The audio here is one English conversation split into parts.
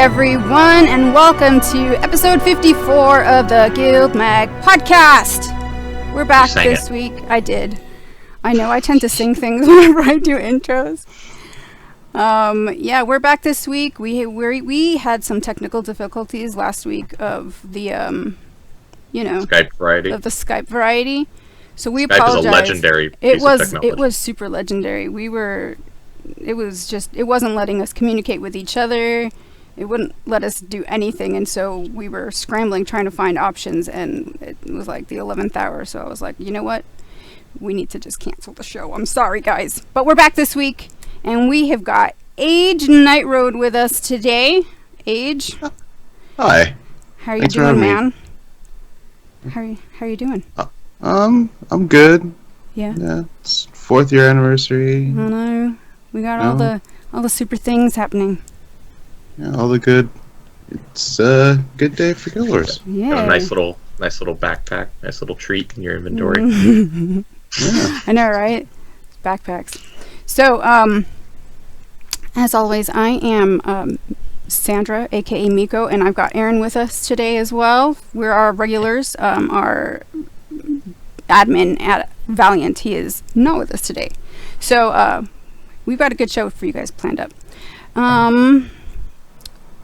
everyone, and welcome to episode 54 of the GuildMag podcast. We're back this week. I did. I know, I tend to sing things whenever I do intros. Yeah, we're back this week. We had some technical difficulties last week of the, Skype variety. Of the Skype variety. So we Skype apologize. Is a legendary piece of technology. It was super legendary. It wasn't letting us communicate with each other. It wouldn't let us do anything, and so we were scrambling trying to find options, and it was like the 11th hour, so I was like, you know what? We need to just cancel the show. I'm sorry, guys. But we're back this week, and we have got AgeNightRoad with us today. Age? Hi. How are you doing, man? How are you doing? I'm good. Yeah? Yeah, it's 4th year anniversary. I know. We got all the super things happening. Yeah, all the good. It's a good day for Guild Wars. Yeah. A nice little backpack, nice little treat in your inventory. Yeah. I know, right? Backpacks. So, as always, I am Sandra, aka Miko, and I've got Aaron with us today as well. We're our regulars. Our admin at Valiant, he is not with us today. So, we've got a good show for you guys planned up.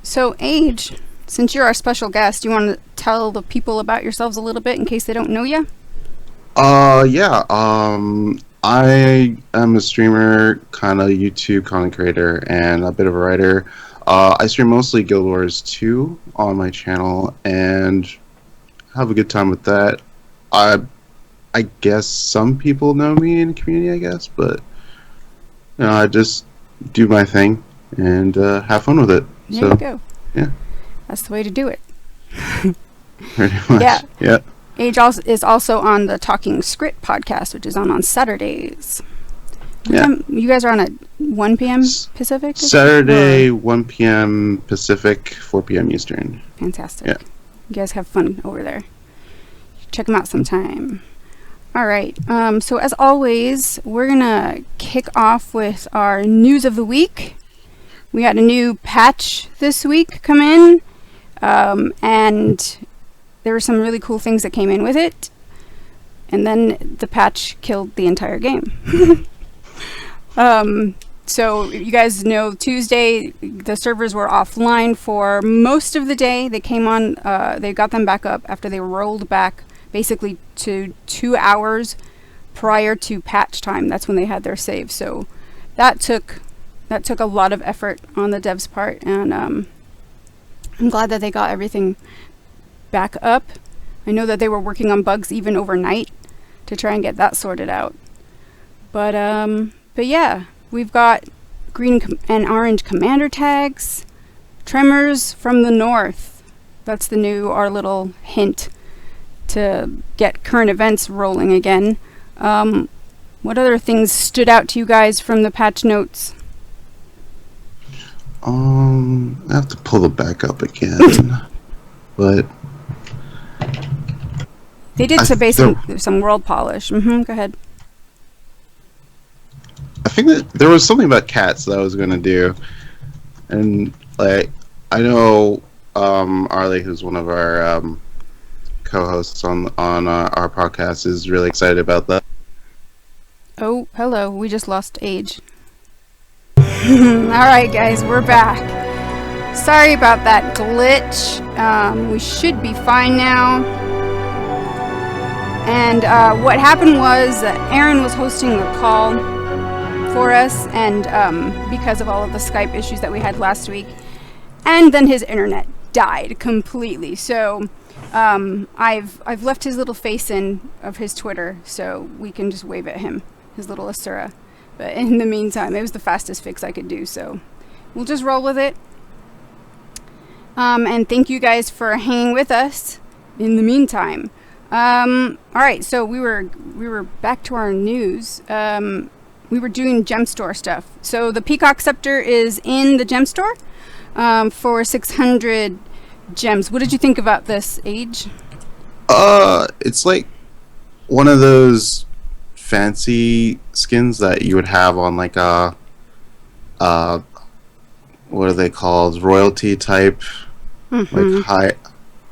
So, Age, since you're our special guest, do you want to tell the people about yourselves a little bit in case they don't know you? Yeah. I am a streamer, kind of YouTube content creator, and a bit of a writer. I stream mostly Guild Wars 2 on my channel, and have a good time with that. I guess some people know me in the community, but I just do my thing and have fun with it. There you go. Yeah. That's the way to do it. Pretty much. Yeah. Age is also on the Talking Script podcast, which is on Saturdays. You guys are on at 1 p.m. Pacific? Saturday, 1 p.m. Pacific, 4 p.m. Eastern. Fantastic. Yeah. You guys have fun over there. Check them out sometime. All right. So as always, we're going to kick off with our news of the week. We got a new patch this week come in, and there were some really cool things that came in with it, and then the patch killed the entire game. So you guys know Tuesday the servers were offline for most of the day. They came on, they got them back up after they rolled back basically to 2 hours prior to patch time. That's when they had their save. So that took a lot of effort on the devs' part, and I'm glad that they got everything back up. I know that they were working on bugs even overnight to try and get that sorted out. But yeah, we've got green and orange commander tags, tremors from the north. That's our little hint to get current events rolling again. What other things stood out to you guys from the patch notes? I have to pull it back up again, but they did some world polish. Go ahead. I think that there was something about cats that I was going to do, and I know Arlie, who's one of our co-hosts on our podcast, is really excited about that. Oh, hello. We just lost Age. Alright guys, we're back. Sorry about that glitch. We should be fine now. And what happened was that Aaron was hosting the call for us, and because of all of the Skype issues that we had last week, and then his internet died completely. So I've left his little face in of his Twitter, so we can just wave at him, his little Asura. But in the meantime, it was the fastest fix I could do, so we'll just roll with it. And thank you guys for hanging with us in the meantime. Alright, so we were back to our news. We were doing gem store stuff. So the Peacock Scepter is in the gem store for 600 gems. What did you think about this, Age? It's like one of those fancy skins that you would have on like a what are they called? Royalty type, like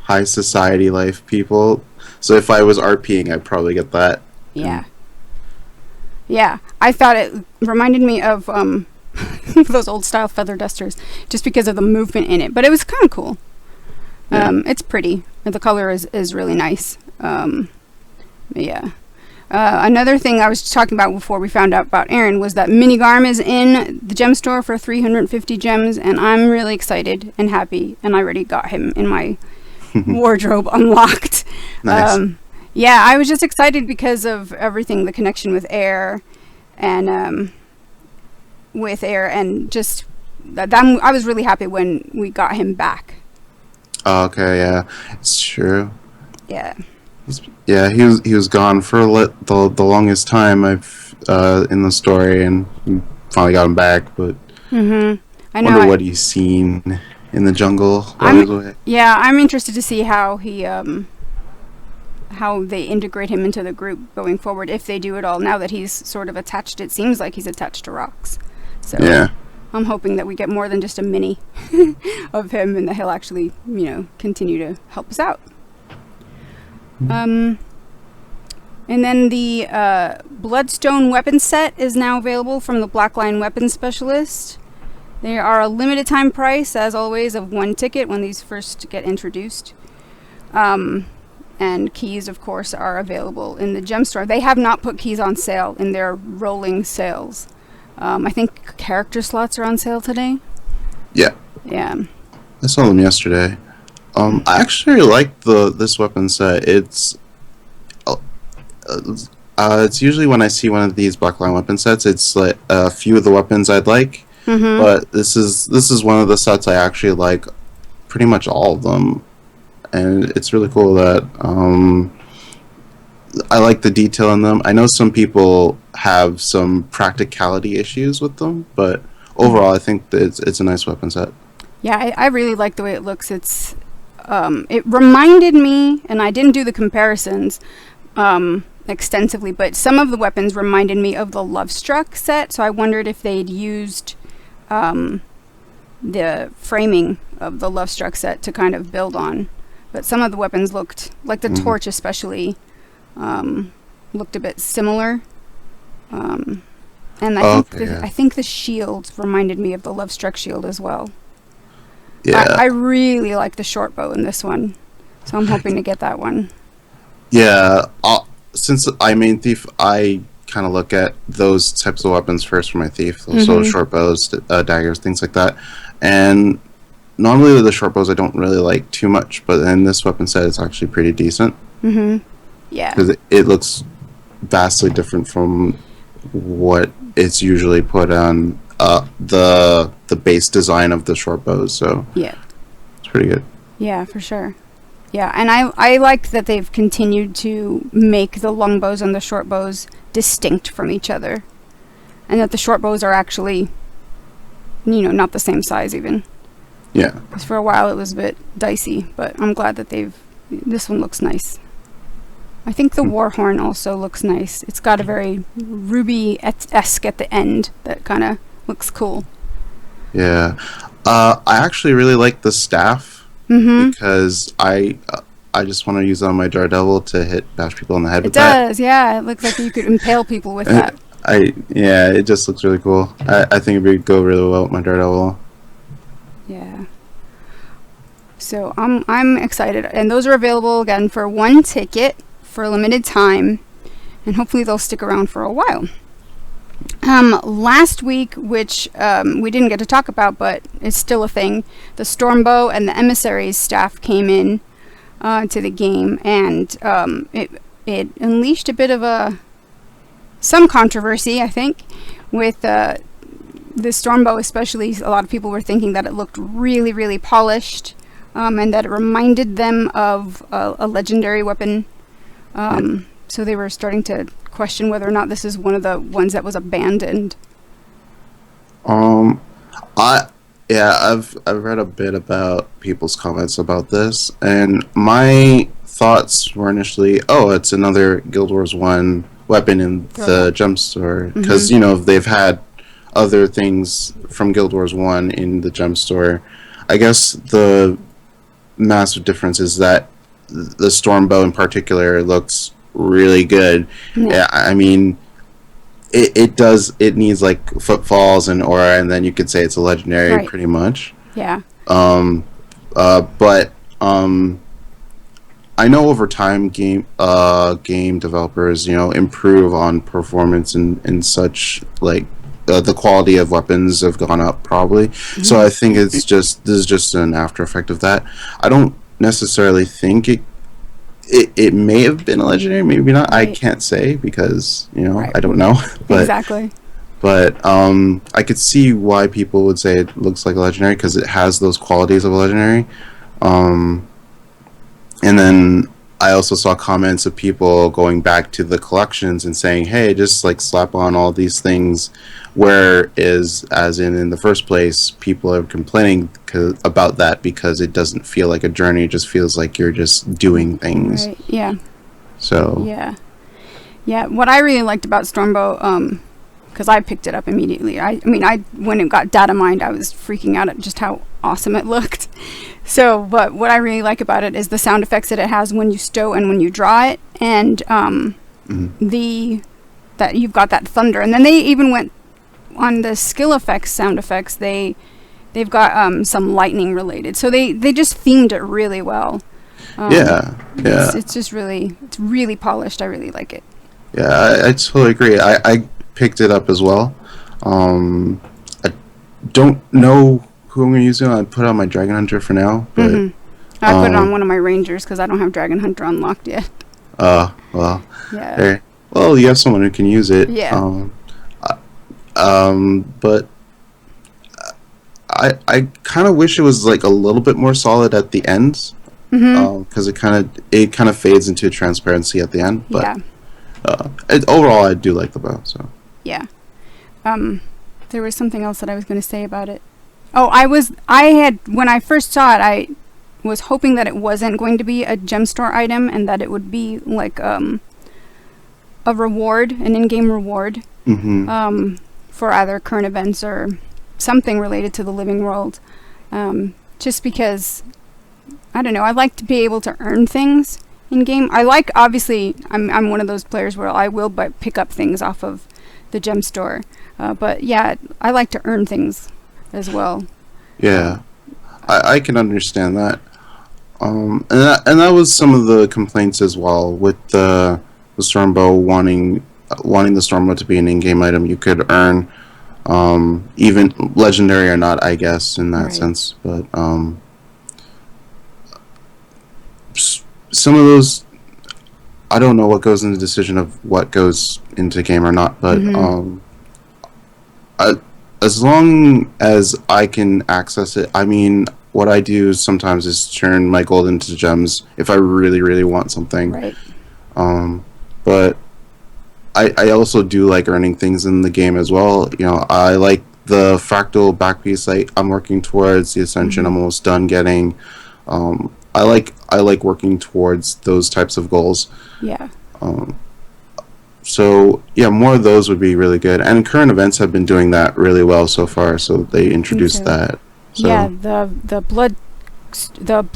high society life people. So if I was RPing, I'd probably get that. Yeah. Yeah, I thought it reminded me of those old style feather dusters, just because of the movement in it. But it was kind of cool. Yeah. It's pretty. The color is really nice. Yeah. Another thing I was talking about before we found out about Aaron was that Minigarm is in the gem store for 350 gems, and I'm really excited and happy, and I already got him in my wardrobe unlocked. Nice. Yeah, I was just excited because of everything, the connection with Air, and just that I was really happy when we got him back. Oh, okay, yeah, it's true. Yeah. He was gone for the longest time I've in the story, and we finally got him back. But I know. Wonder what he's seen in the jungle. I'm interested to see how he how they integrate him into the group going forward, if they do at all. Now that he's sort of attached, it seems like he's attached to rocks. So yeah. I'm hoping that we get more than just a mini of him, and that he'll actually, continue to help us out. And then the Bloodstone weapon set is now available from the Blackline Weapons Specialist. They are a limited time price, as always, of 1 ticket when these first get introduced. And keys, of course, are available in the gem store. They have not put keys on sale in their rolling sales. I think character slots are on sale today. Yeah. Yeah. I saw them yesterday. I actually like this weapon set. It's usually when I see one of these Blackline weapon sets, it's like a few of the weapons I'd like. But this is one of the sets I actually like, pretty much all of them, and it's really cool that I like the detail in them. I know some people have some practicality issues with them, but overall I think that it's a nice weapon set. Yeah, I really like the way it looks. It reminded me, and I didn't do the comparisons extensively, but some of the weapons reminded me of the Lovestruck set, so I wondered if they'd used the framing of the Lovestruck set to kind of build on. But some of the weapons looked, like the torch especially, looked a bit similar. And I think the shield reminded me of the Lovestruck shield as well. Yeah. I really like the short bow in this one, so I'm hoping to get that one. Yeah, since I main thief, I kind of look at those types of weapons first for my thief. So short bows, daggers, things like that. And normally the short bows I don't really like too much, but in this weapon set it's actually pretty decent. Yeah. Because it looks vastly different from what it's usually put on the base design of the short bows. So yeah, it's pretty good. Yeah, for sure. Yeah, and I like that they've continued to make the long bows and the short bows distinct from each other, and that the short bows are actually, not the same size even. Yeah. Because for a while it was a bit dicey, but I'm glad that this one looks nice. I think the Warhorn also looks nice. It's got a very ruby-esque at the end that kind of looks cool. Yeah. I actually really like the staff. Because I just want to use it on my Daredevil to bash people in the head with that. It does, yeah. It looks like you could impale people with that. It just looks really cool. I think it would go really well with my Daredevil. Yeah. So I'm excited, and those are available again for 1 ticket for a limited time, and hopefully they'll stick around for a while. Last week, which we didn't get to talk about, but it's still a thing, the Stormbow and the Emissaries staff came in to the game, and it unleashed a bit of some controversy, I think, with the Stormbow especially. A lot of people were thinking that it looked really, really polished, and that it reminded them of a legendary weapon. So they were starting to question whether or not this is one of the ones that was abandoned. I've read a bit about people's comments about this, and my thoughts were initially, it's another Guild Wars 1 weapon in the gem store, because they've had other things from Guild Wars 1 in the gem store. I guess the massive difference is that the Stormbow in particular looks really good. Yeah, I mean, it needs like footfalls and aura, and then you could say it's a legendary pretty much. Yeah. But I know over time game developers, improve on performance and such, like the quality of weapons have gone up probably. Mm-hmm. So I think this is just an after effect of that. I don't necessarily think it may have been a legendary, maybe not. Right. I can't say because I don't know. But, exactly. But I could see why people would say it looks like a legendary because it has those qualities of a legendary. And then I also saw comments of people going back to the collections and saying, hey, just like slap on all these things, whereas as in the first place, people are complaining about that because it doesn't feel like a journey. It just feels like you're just doing things. Right. Yeah. So. Yeah. What I really liked about Stormbow, because I picked it up immediately. I mean, when it got data mined, I was freaking out at just how awesome it looked. So, but what I really like about it is the sound effects that it has when you stow and when you draw it, and that you've got that thunder. And then they even went on the skill effects, sound effects. They've got some lightning related. So they just themed it really well. Yeah. It's just it's really polished. I really like it. Yeah, I totally agree. I picked it up as well. I don't know who I'm going to use it on. I put it on my Dragon Hunter for now, but I put it on one of my Rangers because I don't have Dragon Hunter unlocked yet. Well, yeah. There. Well, you have someone who can use it. Yeah. But I kind of wish it was like a little bit more solid at the end, because it kind of fades into transparency at the end. But overall, I do like the bow. So yeah. There was something else that I was going to say about it. Oh, when I first saw it, I was hoping that it wasn't going to be a gem store item and that it would be like a reward, an in-game reward, for either current events or something related to the living world. Just because, I don't know, I like to be able to earn things in-game. Obviously, I'm one of those players where I will pick up things off of the gem store. But yeah, I like to earn things as well. Yeah, I can understand that. And that was some of the complaints as well with the Stormbow wanting the Stormbow to be an in-game item you could earn, even legendary or not, I guess, in that sense. But some of those, I don't know what goes in the decision of what goes into game or not, but as long as I can access it, I mean, what I do sometimes is turn my gold into gems if I really, really want something. Right. But I also do like earning things in the game as well. I like the fractal back piece I'm working towards, the Ascension I'm almost done getting. I like working towards those types of goals. Yeah. So yeah, more of those would be really good, and current events have been doing that really well so far. So they introduced that. So. Yeah, the blood,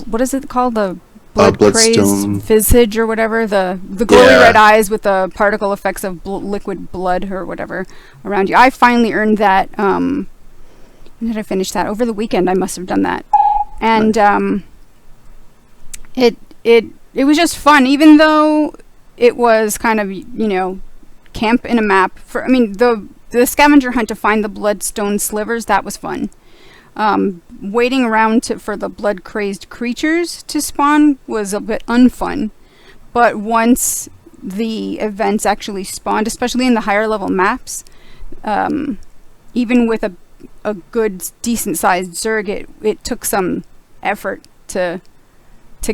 what is it called? The blood crazed visage or whatever. The glowy red eyes with the particle effects of liquid blood or whatever around you. I finally earned that. When did I finish that? Over the weekend, I must have done that, and it was just fun, even though it was kind of, camp in a map. The scavenger hunt to find the bloodstone slivers, that was fun. Waiting around for the blood-crazed creatures to spawn was a bit unfun. But once the events actually spawned, especially in the higher level maps, even with a good, decent-sized Zerg, it took some effort to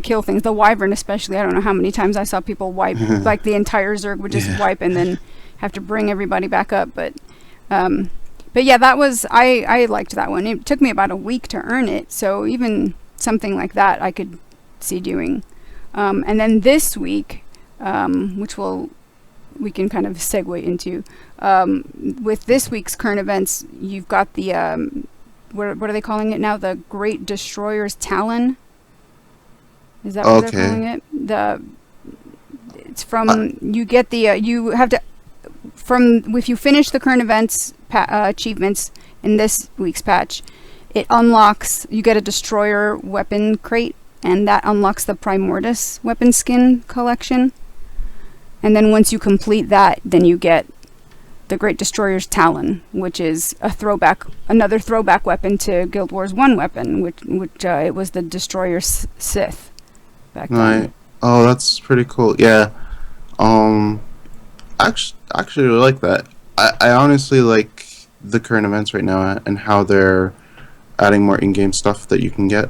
kill things. The Wyvern especially, I don't know how many times I saw people wipe, like the entire Zerg would just wipe and then have to bring everybody back up. But yeah, that was, I liked that one. It took me about a week to earn it, so even something like that I could see doing. And then this week, which will we can kind of segue into. With this week's current events, you've got the what are they calling it now? The Great Destroyer's Talon. Is that what they're calling it? It's from you get the you have to from if you finish the current events achievements in this week's patch, it unlocks. You get a destroyer weapon crate, and that unlocks the Primordus weapon skin collection. And then once you complete that, then you get the Great Destroyer's Talon, which is another throwback weapon to Guild Wars 1 weapon, which it was the Destroyer Sith back then. Oh, that's pretty cool. Yeah. Actually really like that. I honestly like the current events right now and how they're adding more in-game stuff that you can get.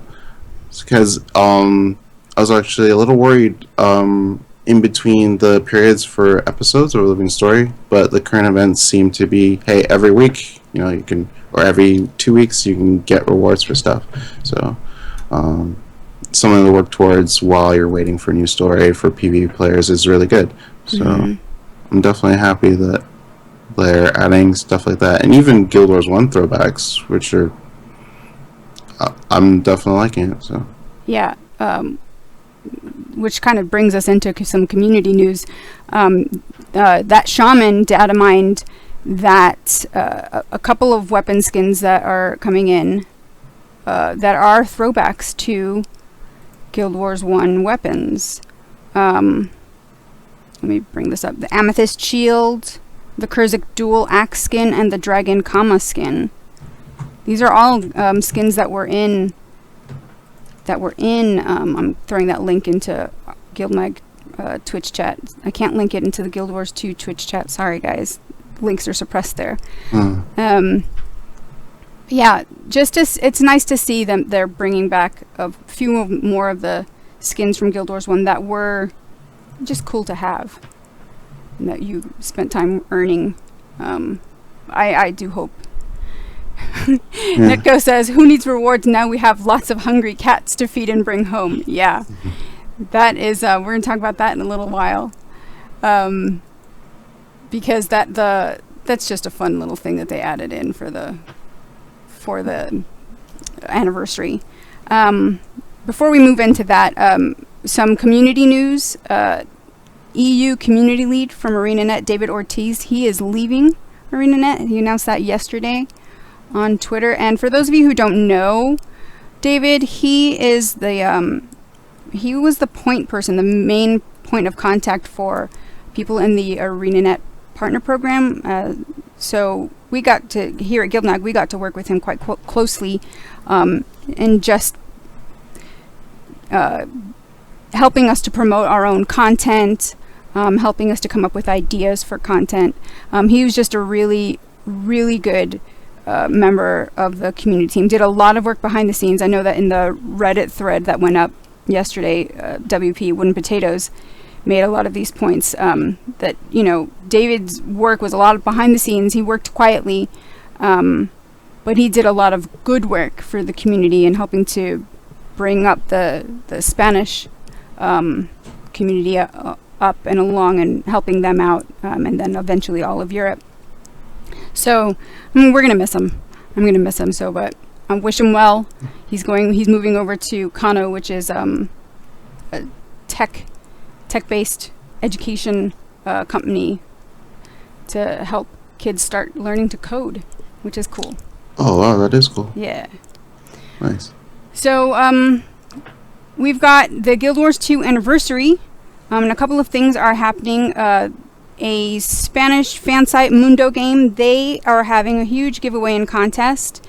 Because I was actually a little worried in between the periods for episodes of Living Story, but the current events seem to be, hey, every week, you can, or every 2 weeks, you can get rewards for stuff. So, something to work towards while you're waiting for a new story for PvE players is really good. So, I'm definitely happy that they're adding stuff like that, and even Guild Wars 1 throwbacks, which are, I'm definitely liking it. So, yeah. Which kind of brings us into some community news. That Shaman data mined that a couple of weapon skins that are coming in that are throwbacks to Guild Wars 1 weapons. Let me bring this up. The Amethyst Shield, the Kurzik Dual Axe skin, and the Dragon Kama skin. These are all skins that were in... I'm throwing that link into GuildMag Twitch chat. I can't link it into the Guild Wars 2 Twitch chat. Sorry, guys. Links are suppressed there. Yeah, it's nice to see them. They're bringing back a few more of the skins from Guild Wars 1 that were just cool to have, and that you spent time earning. I do hope. Nitko says, who needs rewards now? We have lots of hungry cats to feed and bring home. Yeah, that is, we're going to talk about that in a little while. Because that's just a fun little thing that they added in for the anniversary. Before we move into that, some community news. EU community lead from ArenaNet, David Ortiz, he is leaving ArenaNet. He announced that yesterday on Twitter. And for those of you who don't know David, he is he was the point person, the main point of contact for people in the ArenaNet partner program. So we got to, here at GuildMag, we got to work with him quite closely in just helping us to promote our own content, helping us to come up with ideas for content. He was just a really, really good member of the community team. Did a lot of work behind the scenes. I know that in the Reddit thread that went up yesterday, WP Wooden Potatoes made a lot of these points, that, David's work was a lot of behind the scenes. He worked quietly, but he did a lot of good work for the community and helping to bring up the Spanish community up and along and helping them out, and then eventually all of Europe. So, we're going to miss him. I'm going to miss him, but I wish him well. He's moving over to Kano, which is a tech-based education company to help kids start learning to code, which is cool. Oh, wow, that is cool. Yeah. Nice. So, we've got the Guild Wars 2 anniversary, and a couple of things are happening. A Spanish fan site, Mundo Game, they are having a huge giveaway and contest.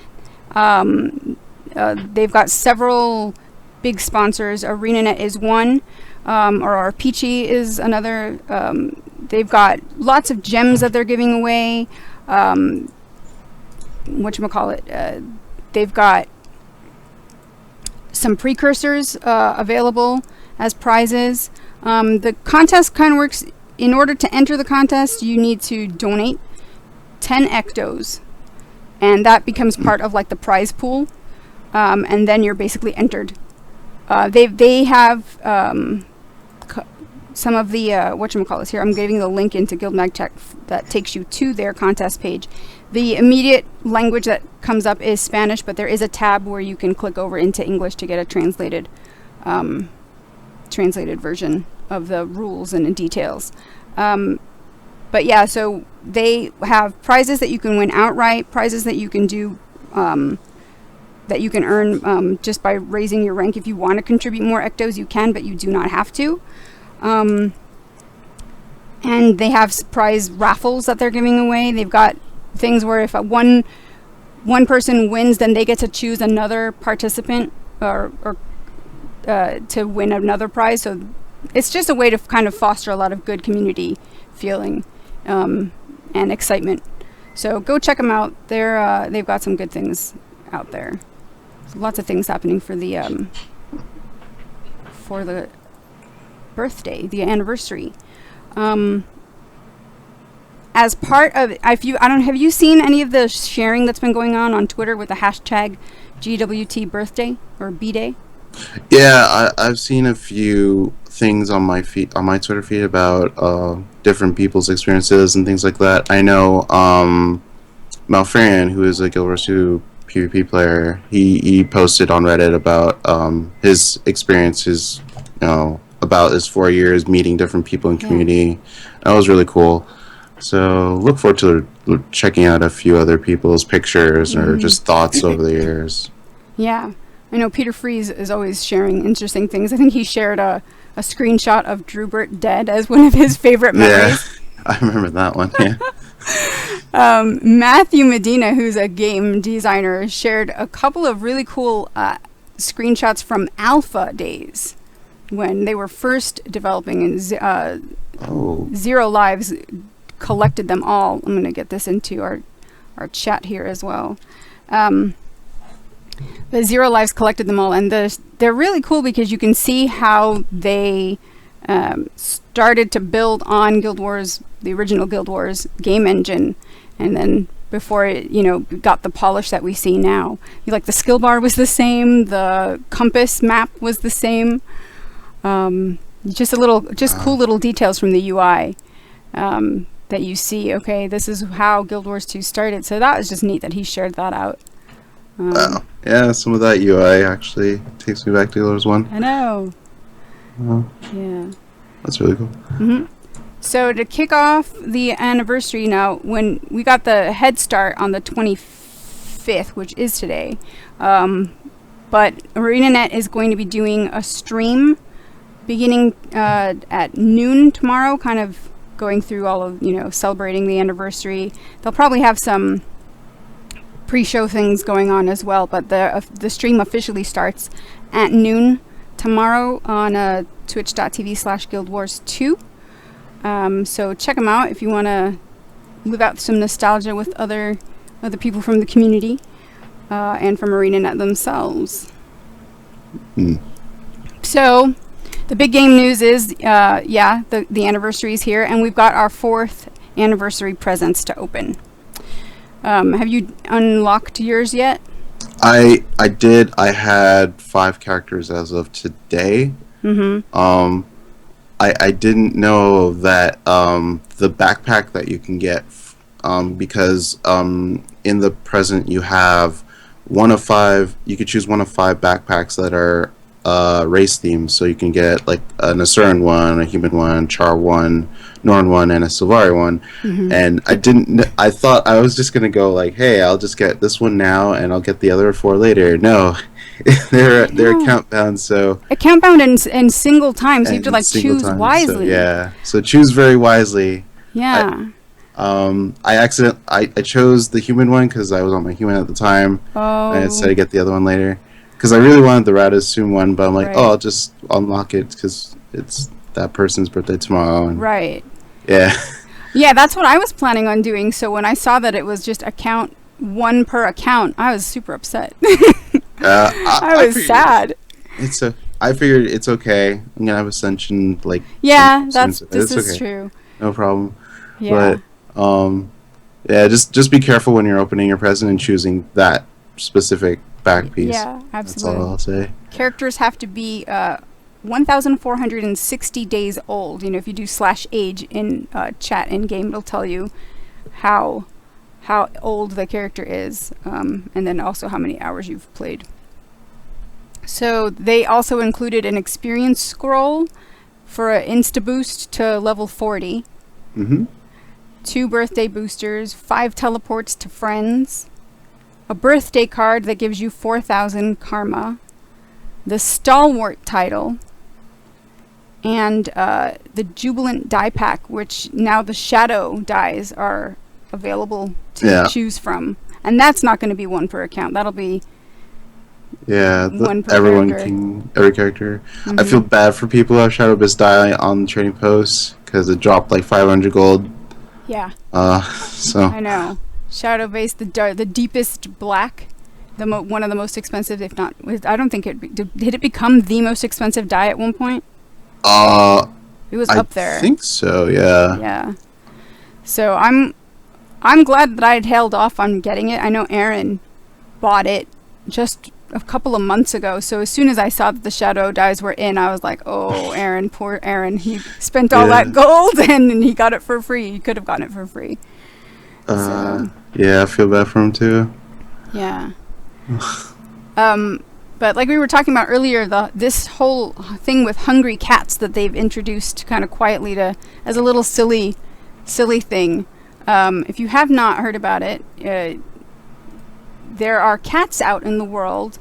They've got several big sponsors. ArenaNet is one, or Peachy is another. They've got lots of gems that they're giving away. Whatchamacallit? They've got some precursors available as prizes. The contest kind of works. In order to enter the contest, you need to donate 10 ectos, and that becomes part of like the prize pool, and then you're basically entered. They have some of the whatchamacallits here. I'm giving the link into GuildMag Tech that takes you to their contest page. The immediate language that comes up is Spanish, but there is a tab where you can click over into English to get a translated version of the rules and the details. But yeah, so they have prizes that you can win outright, prizes that you can do, that you can earn just by raising your rank. If you want to contribute more ectos, you can, but you do not have to. And they have prize raffles that they're giving away. They've got things where if one person wins, then they get to choose another participant or to win another prize. So it's just a way to kind of foster a lot of good community feeling and excitement. So go check them out. They've got some good things out there. So lots of things happening for the birthday, the anniversary. As part of, have you seen any of the sharing that's been going on Twitter with the hashtag GWT birthday or B-Day? Yeah, I've seen a few things on my Twitter feed about different people's experiences and things like that. I know Malfarian, who is a Guild Wars 2 PvP player, he posted on Reddit about his experiences, about his 4 years meeting different people in community. That was really cool. So look forward to checking out a few other people's pictures or just thoughts over the years. Yeah. I know Peter Freeze is always sharing interesting things. I think he shared a screenshot of Drubert dead as one of his favorite memories. Yeah, I remember that one, yeah. Matthew Medina, who's a game designer, shared a couple of really cool screenshots from alpha days when they were first developing, and Zero Lives collected them all. I'm going to get this into our chat here as well. The Zero Lives collected them all, and they're really cool because you can see how they started to build on Guild Wars, the original Guild Wars game engine, and then before it, got the polish that we see now. Like the skill bar was the same, the compass map was the same. Just cool little details from the UI that you see. Okay, this is how Guild Wars 2 started. So that was just neat that he shared that out. Wow. Yeah, some of that UI actually takes me back to Guild Wars 1. I know. Wow. Yeah. That's really cool. Mm-hmm. So to kick off the anniversary now, when we got the head start on the 25th, which is today, but ArenaNet is going to be doing a stream beginning at noon tomorrow, kind of going through all of, celebrating the anniversary. They'll probably have some pre-show things going on as well, but the stream officially starts at noon tomorrow on twitch.tv/guildwars2. So check them out if you want to live out some nostalgia with other people from the community and from ArenaNet themselves. So the big game news is, the anniversary is here, and we've got our 4th anniversary presents to open. Have you unlocked yours yet? I did. I had 5 characters as of today. Mm-hmm. I didn't know that the backpack that you can get, because in the present you have one of 5. You could choose one of 5 backpacks that are race themed. So you can get like an Asuran one, a human one, Char one, Norn one, and a Sylvari one. Mm-hmm. And I thought I was just gonna go like, hey, I'll just get this one now and I'll get the other 4 later. No. they're account bound, so account bound and single time, so you have to choose wisely. So choose very wisely. Yeah. I chose the human one because I was on my human at the time. Oh. And I decided to get the other one later because I really wanted the Radissoon one, but I'm like, I'll just unlock it because it's that person's birthday tomorrow. And right. Yeah. Yeah, that's what I was planning on doing. So when I saw that it was just one per account, I was super upset. I was sad. I figured it's okay. I'm gonna have Ascension like. Yeah, this is true. No problem. Yeah. But just be careful when you're opening your present and choosing that specific back piece. Yeah, absolutely. That's all I'll say. Characters have to be 1,460 days old. You know, if you do /age in chat in game, it'll tell you how old the character is, and then also how many hours you've played. So they also included an experience scroll for an insta boost to level 40. 2 birthday boosters, 5 teleports to friends, a birthday card that gives you 4,000 karma, the Stalwart title, and the Jubilant die pack, which now the shadow dies are available to choose from. And that's not going to be one per account. That'll be one per character. Every character. I feel bad for people who have Shadow Abyss die on trading posts because it dropped like 500 gold. Yeah. So I know. Shadow Base, the deepest black, one of the most expensive, if not, I don't think did it become the most expensive die at one point? It was up there. I think so, yeah. Yeah. So I'm glad that I had held off on getting it. I know Aaron bought it just a couple of months ago, so as soon as I saw that the shadow dies were in, I was like, oh, Aaron, poor Aaron, he spent all that gold and he got it for free. He could have gotten it for free. Yeah, I feel bad for him too. Yeah. But like we were talking about earlier, this whole thing with hungry cats that they've introduced kind of quietly as a little silly thing. If you have not heard about it, there are cats out in the world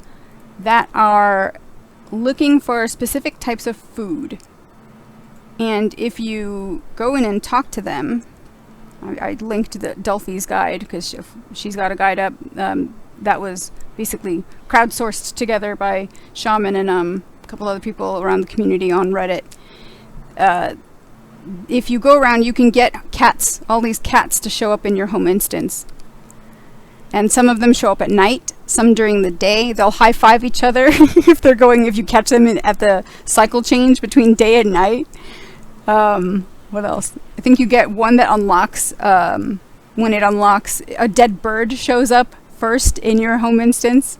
that are looking for specific types of food. And if you go in and talk to them, I linked the Delphi's guide because she's got a guide up that was basically crowdsourced together by Shaman and a couple other people around the community on Reddit. If you go around, you can get all these cats to show up in your home instance. And some of them show up at night, some during the day. They'll high-five each other if you catch them at the cycle change between day and night. What else? I think you get one that unlocks, when it unlocks, a dead bird shows up first in your home instance.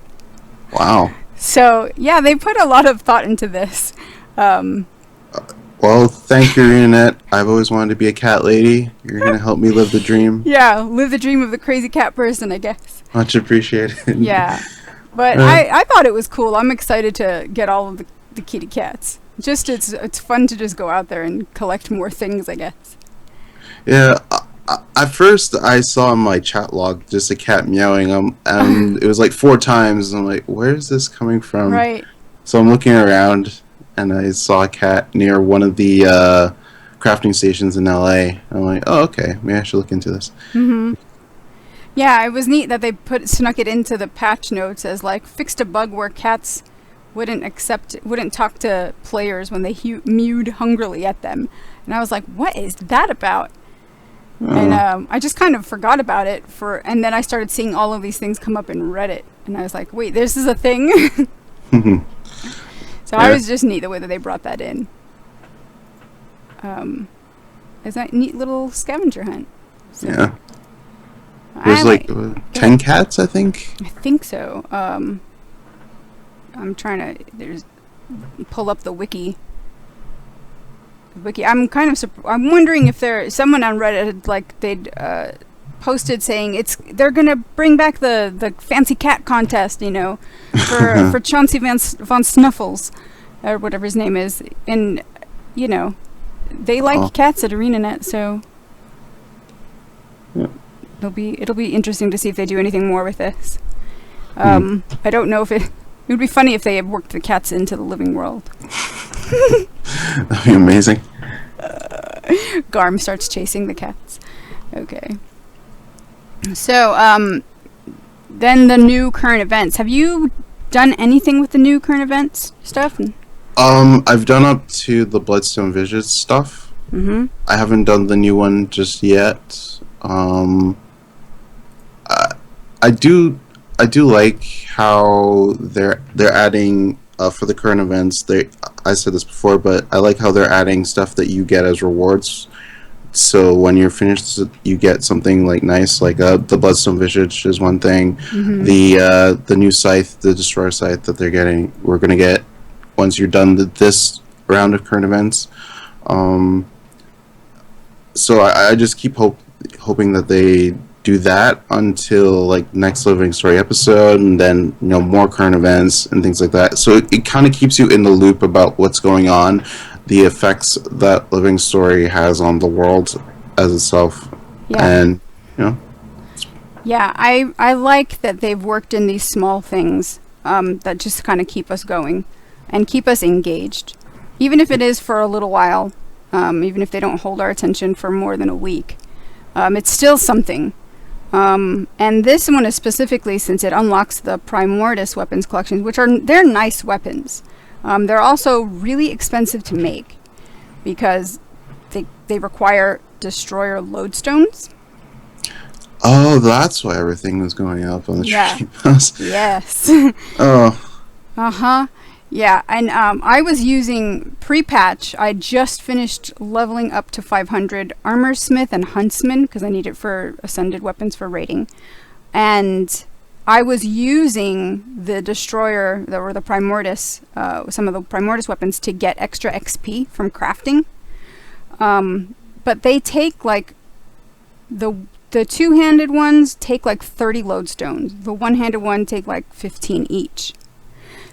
Wow. So, yeah, they put a lot of thought into this. Well, thank you, ArenaNet. I've always wanted to be a cat lady. You're going to help me live the dream. Yeah, live the dream of the crazy cat person, I guess. Much appreciated. Yeah. But I thought it was cool. I'm excited to get all of the kitty cats. Just it's fun to just go out there and collect more things, I guess. Yeah. At first, I saw in my chat log just a cat meowing, and it was like 4 times. And I'm like, where's this coming from? Right. So I'm looking around, and I saw a cat near one of the crafting stations in LA. I'm like, oh, okay, maybe I should look into this. Yeah, it was neat that they snuck it into the patch notes as like fixed a bug where cats wouldn't talk to players when they mewed hungrily at them. And I was like, what is that about? And I just kind of forgot about it and then I started seeing all of these things come up in Reddit, and I was like, wait, this is a thing? So I was just neat the way that they brought that in. It's a neat little scavenger hunt. So yeah. There's like 10 cats, I think. I think so. I'm trying to pull up the wiki. I'm kind of I'm wondering if someone on Reddit they'd posted saying they're gonna bring back the fancy cat contest, for Chauncey von Snuffles or whatever his name is, and they like cats at ArenaNet, so it'll be interesting to see if they do anything more with this. I don't know if it would be funny if they had worked the cats into the living world. That'd be amazing. Garm starts chasing the cats. Okay. So, then the new current events. Have you done anything with the new current events stuff? I've done up to the Bloodstone Visions stuff. I haven't done the new one just yet. I do like how they're adding for the current events. I said this before, but I like how they're adding stuff that you get as rewards. So when you're finished, you get something like nice, like the Bloodstone Visage is one thing. The new scythe, the Destroyer scythe that we're gonna get once you're done this round of current events. So I just keep hoping that they do that until like next Living Story episode, and then more current events and things like that. So it kind of keeps you in the loop about what's going on, the effects that Living Story has on the world as itself, and Yeah, I like that they've worked in these small things that just kind of keep us going and keep us engaged, even if it is for a little while. Even if they don't hold our attention for more than a week, it's still something. And this one is specifically since it unlocks the Primordius weapons collections, which they're nice weapons. They're also really expensive to make because they require destroyer lodestones. Oh, that's why everything was going up on the trading post. Yes. Oh. Uh-huh. Yeah, and I was using pre-patch. I just finished leveling up to 500 Armor Smith and Huntsman because I need it for Ascended weapons for raiding. And I was using the Destroyer, or the Primordius, some of the Primordius weapons to get extra XP from crafting. But they take like, the two-handed ones take like 30 lodestones. The one-handed one take like 15 each.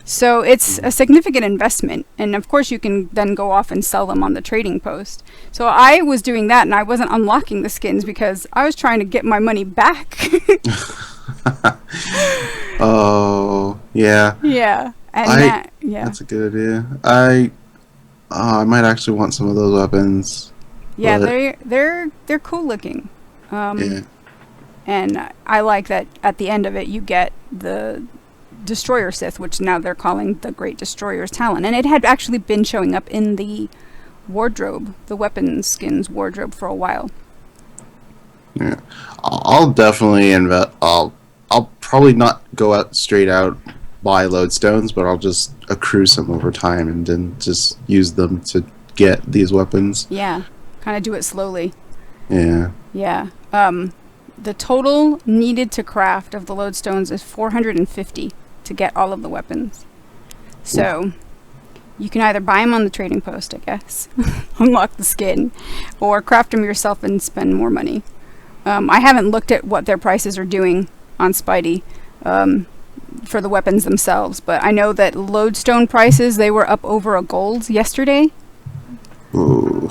So it's a significant investment, and of course you can then go off and sell them on the trading post. So I was doing that, and I wasn't unlocking the skins because I was trying to get my money back. Oh, yeah. Yeah, and that's a good idea. I might actually want some of those weapons. Yeah, they're cool looking. Yeah. And I like that at the end of it you get the Destroyer Sith, which now they're calling the Great Destroyer's Talon, and it had actually been showing up in the wardrobe, the weapons skins wardrobe, for a while. Yeah, I'll definitely invest. I'll probably not go out straight out buy lodestones, but I'll just accrue some over time and then just use them to get these weapons. Yeah, kind of do it slowly. Yeah. Yeah. The total needed to craft of the lodestones is 450 to get all of the weapons. So you can either buy them on the trading post, I guess, unlock the skin, or craft them yourself and spend more money. I haven't looked at what their prices are doing on Spidey for the weapons themselves, but I know that lodestone prices, they were up over a gold yesterday. Ooh.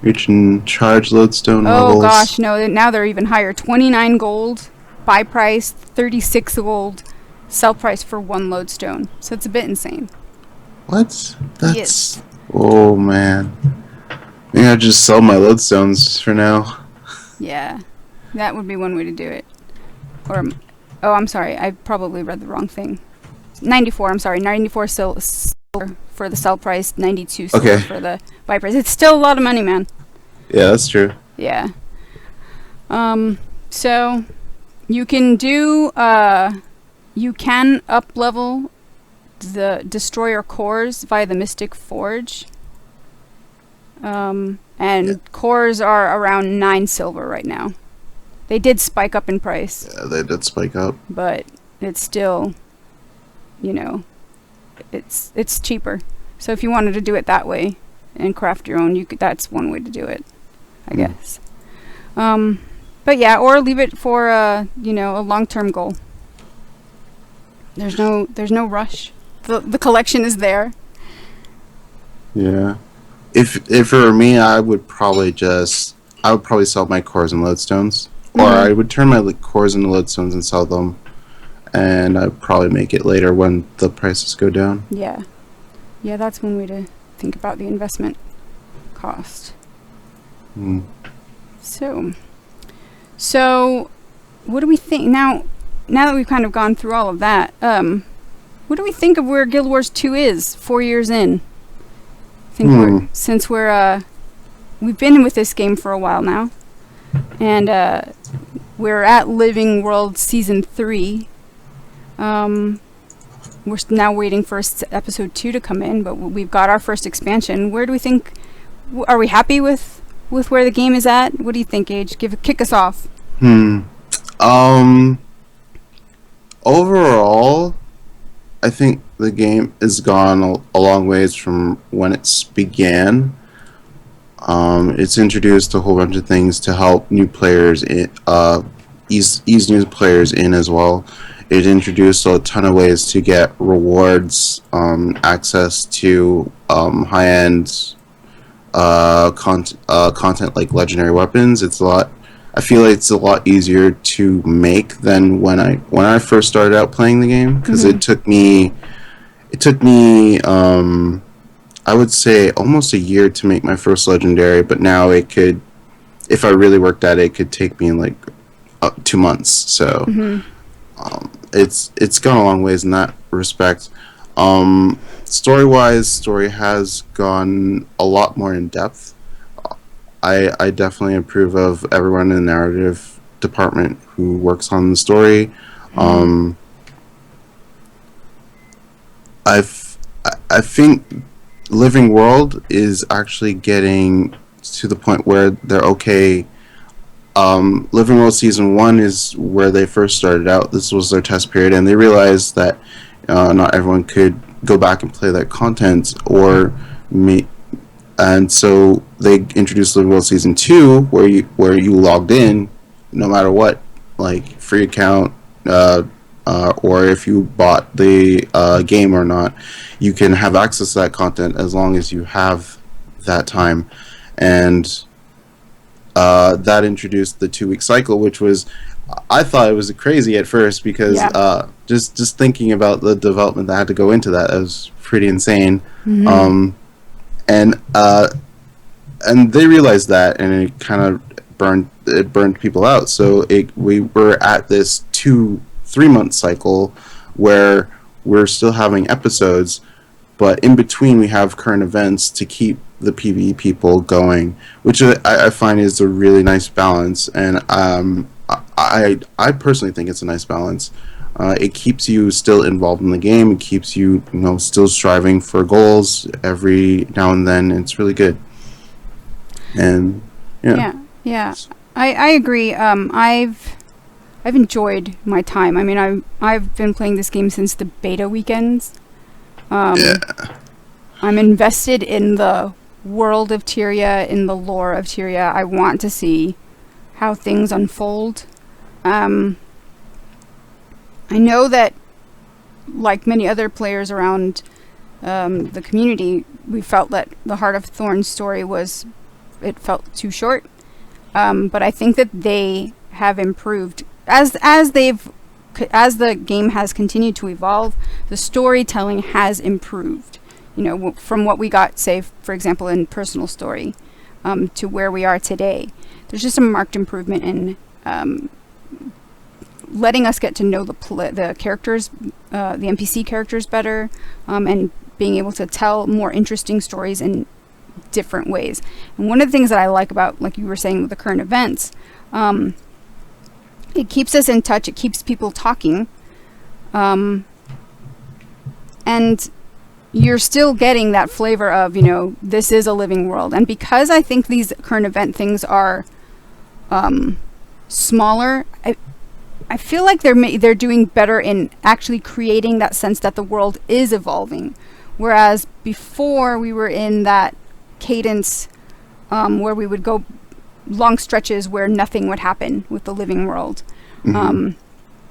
Reaching charge lodestone levels. Oh gosh, no, now they're even higher. 29 gold, buy price, 36 gold, sell price for 1 lodestone. So it's a bit insane. What? That's... Yes. Oh, man. Maybe I'll just sell my lodestones for now. Yeah, that would be one way to do it. Or, oh, I'm sorry, I probably read the wrong thing. 94, I'm sorry, 94 silver for the sell price, 92 silver for the buy price. It's still a lot of money, man. Yeah, that's true. Yeah. So you can do you can up level the destroyer cores via the Mystic Forge. And cores are around 9 silver right now. They did spike up in price. Yeah, they did spike up. But it's still, it's cheaper. So if you wanted to do it that way and craft your own, that's one way to do it, I guess. But yeah, or leave it for a long-term goal. There's no rush. The collection is there. Yeah. If it were me, I would probably sell my cores and lodestones. Or I would turn my cores into lodestones and sell them. And I'd probably make it later when the prices go down. Yeah. Yeah, that's one way to think about the investment cost. So what do we think now that we've kind of gone through all of that? What do we think of where Guild Wars 2 is 4 years in? We've been with this game for a while now, and we're at Living World Season 3. We're now waiting for episode 2 to come in, but we've got our first expansion. Where do we think? Are we happy with where the game is at? What do you think, Age? Kick us off. Overall, I think the game has gone a long ways from when it's began. It's introduced a whole bunch of things to help new players ease new players in as well. It introduced a ton of ways to get rewards, access to high-end content like legendary weapons. It's a lot. I feel like it's a lot easier to make than when I first started out playing the game, because it took me I would say almost a year to make my first legendary, but now it could, if I really worked at it, could take me like 2 months. So it's gone a long ways in that respect. Story has gone a lot more in depth. I definitely approve of everyone in the narrative department who works on the story. I think Living World is actually getting to the point where they're okay. Living World Season 1 is where they first started out. This was their test period, and they realized that not everyone could go back and play that content, and so they introduced Living World Season 2, where you logged in no matter what, like free account, or if you bought the game or not, you can have access to that content as long as you have that time. And that introduced the 2-week cycle, which was, I thought it was crazy at first, because just thinking about the development that had to go into that, was pretty insane. And they realized that, and it kind of burned people out. So we were at this 2-3 month cycle where we're still having episodes, but in between we have current events to keep the PvE people going, which I find is a really nice balance. And I personally think it's a nice balance. It keeps you still involved in the game. It keeps you, still striving for goals every now and then. It's really good. And yeah. I agree. I've enjoyed my time. I mean, I've been playing this game since the beta weekends. I'm invested in the world of Tyria, in the lore of Tyria. I want to see how things unfold. I know that, like many other players around the community, we felt that the Heart of Thorns story felt too short. But I think that they have improved as the game has continued to evolve. The storytelling has improved. From what we got, say, for example, in Personal Story, to where we are today. There's just a marked improvement in letting us get to know the characters, the NPC characters better, and being able to tell more interesting stories in different ways. And one of the things that I like about, like you were saying, with the current events, it keeps us in touch. It keeps people talking, and you're still getting that flavor of, this is a living world. And because I think these current event things are smaller, I feel like they're doing better in actually creating that sense that the world is evolving. Whereas before, we were in that cadence where we would go long stretches where nothing would happen with the living world. And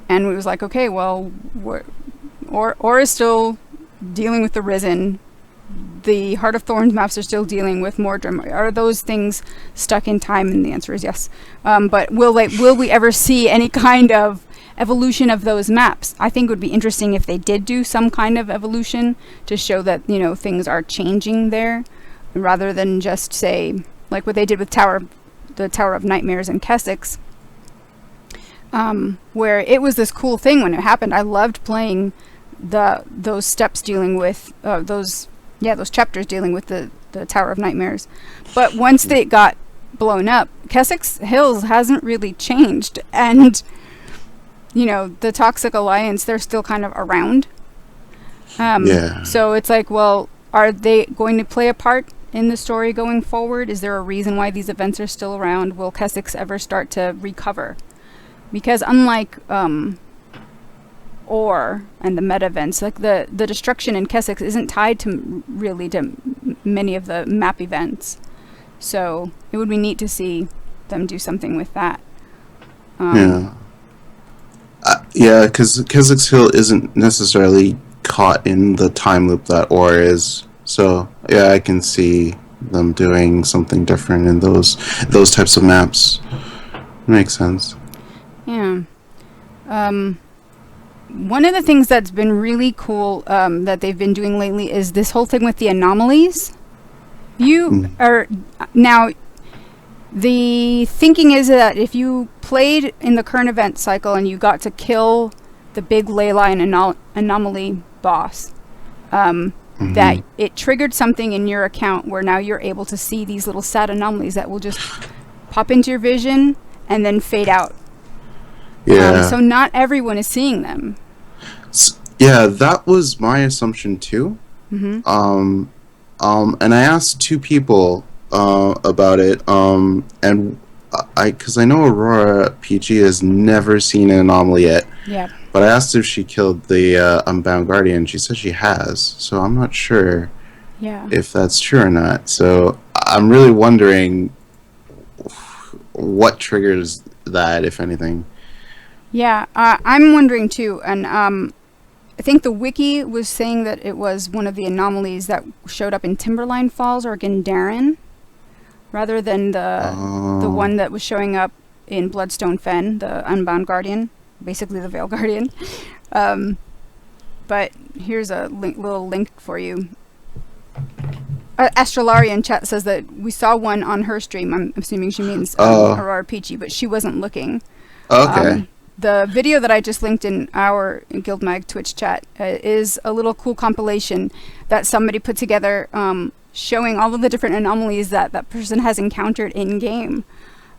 it was like, okay, well, Or is still dealing with the Risen. The Heart of Thorns maps are still dealing with Mordrim. Are those things stuck in time? And the answer is yes. But will we ever see any kind of evolution of those maps? I think it would be interesting if they did do some kind of evolution to show that, things are changing there, rather than just say, like what they did with the Tower of Nightmares in Kessex, where it was this cool thing when it happened. I loved playing those steps dealing with those chapters dealing with the Tower of Nightmares. But once they got blown up, Kessex Hills hasn't really changed, and the Toxic Alliance, they're still kind of around. So it's like, well, are they going to play a part in the story going forward? Is there a reason why these events are still around? Will Kessex ever start to recover? Because unlike ore and the meta events. Like the destruction in Kessex isn't tied to really to many of the map events. So it would be neat to see them do something with that. Yeah, because Kessex Hill isn't necessarily caught in the time loop that ore is. So yeah, I can see them doing something different in those types of maps. Makes sense. Yeah. One of the things that's been really cool that they've been doing lately is this whole thing with the anomalies. You are now. The thinking is that if you played in the current event cycle and you got to kill the big ley line anomaly boss, that it triggered something in your account where now you're able to see these little sad anomalies that will just pop into your vision and then fade out. Yeah. So not everyone is seeing them. Yeah, that was my assumption too. And I asked two people about it, and because I know Aurora Peachy has never seen an anomaly yet. Yeah. But I asked if she killed the Unbound Guardian. She said she has, so I'm not sure if that's true or not. So I'm really wondering what triggers that, if anything. Yeah, I'm wondering too, and I think the wiki was saying that it was one of the anomalies that showed up in Timberline Falls or Gandaren, rather than the one that was showing up in Bloodstone Fen, the Unbound Guardian, basically the Veil Guardian. But here's a little link for you. Astralaria in chat says that we saw one on her stream. I'm assuming she means Aurora Peachy, but she wasn't looking. Okay. The video that I just linked in our GuildMag Twitch chat is a little cool compilation that somebody put together showing all of the different anomalies that that person has encountered in-game.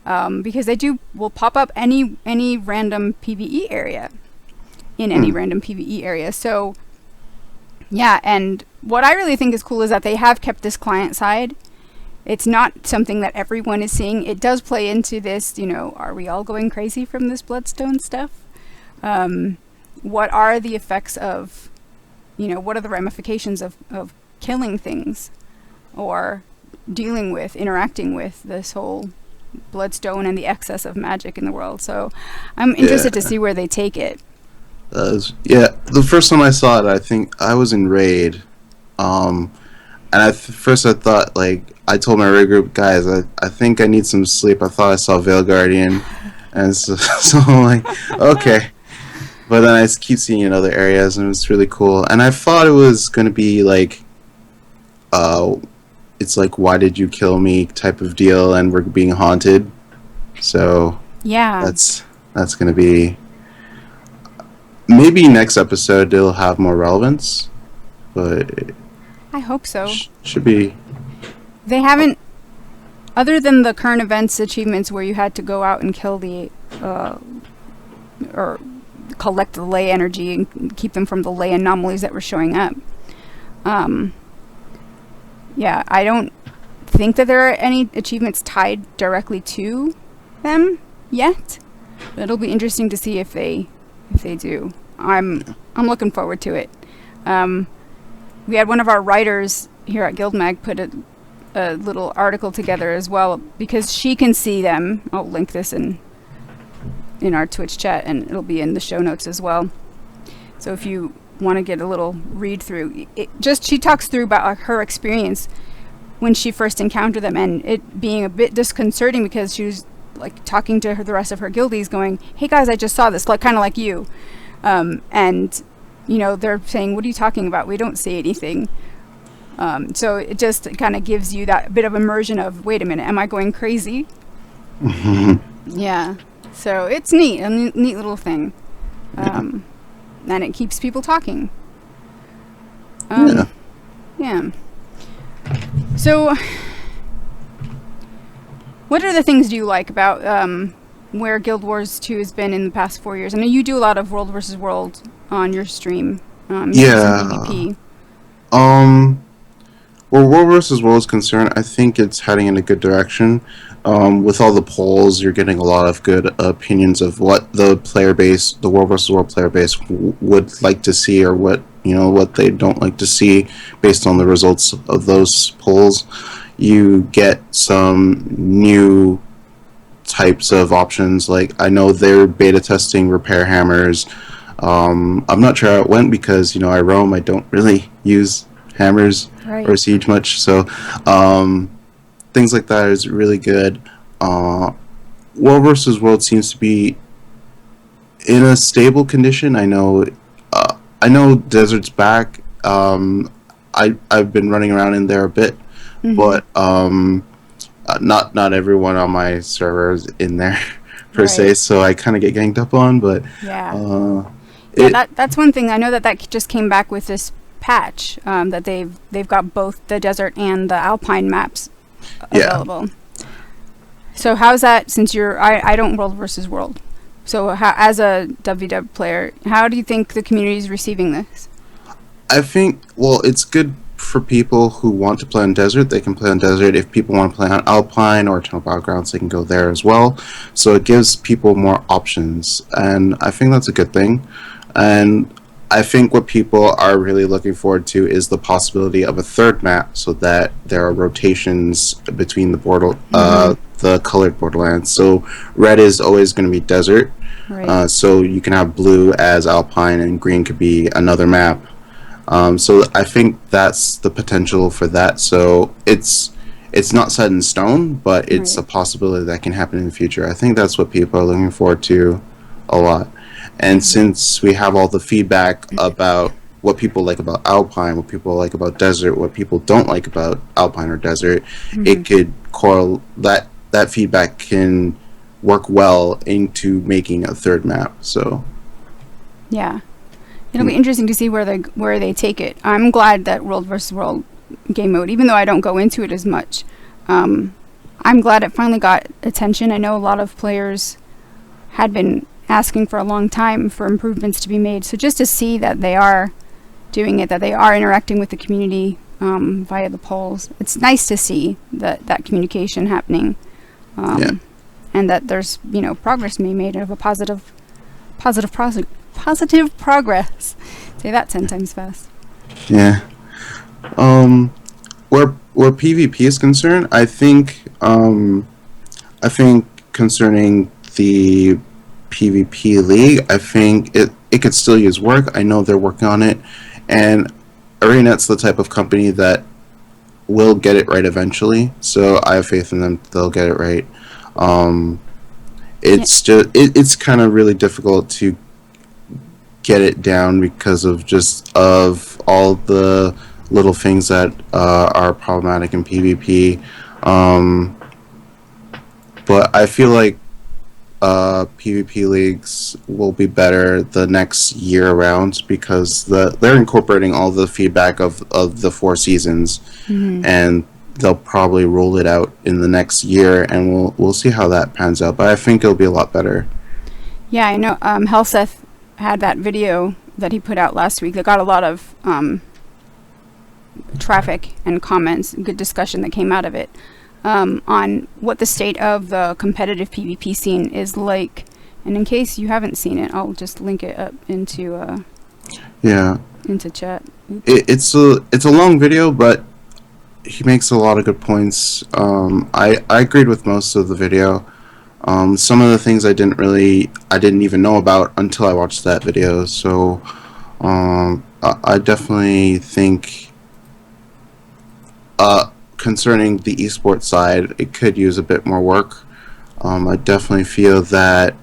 Because they will pop up any random PvE area. In any random PvE area. So, yeah, and what I really think is cool is that they have kept this client side. It's not something that everyone is seeing. It does play into this, are we all going crazy from this Bloodstone stuff? What are the effects of, what are the ramifications of killing things or dealing with, interacting with this whole Bloodstone and the excess of magic in the world? So I'm interested to see where they take it. The first time I saw it, I think I was in Raid. And first I thought, I told my raid group, guys, I think I need some sleep. I thought I saw Veil Guardian. And so I'm like, okay. But then I keep seeing it in other areas, and it's really cool. And I thought it was going to be it's like, why did you kill me type of deal, and we're being haunted. So yeah, that's going to be... Maybe next episode it'll have more relevance, but... I hope so. Should be... They haven't, other than the current events achievements where you had to go out and kill the, or collect the ley energy and keep them from the ley anomalies that were showing up. Yeah, I don't think that there are any achievements tied directly to them yet. But it'll be interesting to see if they do. I'm looking forward to it. We had one of our writers here at GuildMag put a little article together as well, because she can see them. I'll link this in our Twitch chat, and it'll be in the show notes as well. So if you want to get a little read through, she talks through about her experience when she first encountered them, and it being a bit disconcerting because she was talking to the rest of her guildies going, hey guys, I just saw this, kind of like you. And they're saying, what are you talking about? We don't see anything. So it just kind of gives you that bit of immersion of, wait a minute, am I going crazy? Yeah. So it's neat, a neat little thing. And it keeps people talking. Yeah. So, what other things do you like about where Guild Wars 2 has been in the past 4 years? I know you do a lot of World versus World on your stream. Yeah. PvP. Where World versus World is concerned, I think it's heading in a good direction. With all the polls, you're getting a lot of good opinions of what the player base, the World versus World player base, would like to see, or what they don't like to see, based on the results of those polls. You get some new types of options. Like, I know they're beta testing repair hammers. I'm not sure how it went because I roam. I don't really use hammers Right. or siege much, so things like that is really good. World versus World seems to be in a stable condition. I know Desert's back. I've been running around in there a bit, but not everyone on my server is in there per se, Right. so I kind of get ganged up on. But Yeah. Yeah, that's one thing. I know that just came back with this patch, that they've got both the desert and the alpine maps available. So how's that? Since I don't World versus World, so as a WW player, how do you think the community is receiving this? I think, well, it's good for people who want to play on desert. They can play on desert. If people want to play on alpine or eternal battlegrounds, they can go there as well. So it gives people more options, and I think that's a good thing. And I think what people are really looking forward to is the possibility of a third map, so that there are rotations between the colored borderlands. So red is always going to be desert, Right. so you can have blue as alpine, and green could be another map. So I think that's the potential for that. So it's not set in stone, but it's Right. a possibility that can happen in the future. I think that's what people are looking forward to a lot. And since we have all the feedback about what people like about alpine, what people like about desert, what people don't like about alpine or desert, it could that feedback can work well into making a third map. So Yeah. It'll be interesting to see where they take it. I'm glad that World versus World game mode, even though I don't go into it as much, I'm glad it finally got attention. I know a lot of players had been asking for a long time for improvements to be made. So just to see that they are doing it, that they are interacting with the community via the polls, it's nice to see that communication happening, and that there's progress being made of a positive progress. Say that 10 times fast. yeah. Where PvP is concerned, I think concerning the PvP league, I think it could still use work. I know they're working on it, and ArenaNet's the type of company that will get it right eventually. So I have faith in them; they'll get it right. It's kind of really difficult to get it down because of all the little things that are problematic in PvP. But I feel like PvP leagues will be better the next year around because they're incorporating all the feedback of the 4 seasons, and they'll probably roll it out in the next year, and we'll see how that pans out. But I think it'll be a lot better. Yeah, I know. Helseth had that video that he put out last week that got a lot of traffic and comments, good discussion that came out of it, on what the state of the competitive PvP scene is like. And in case you haven't seen it, I'll just link it up into chat. It's a long video, but he makes a lot of good points. I agreed with most of the video. Some of the things I didn't even know about until I watched that video. So I definitely think concerning the esports side, it could use a bit more work. I definitely feel that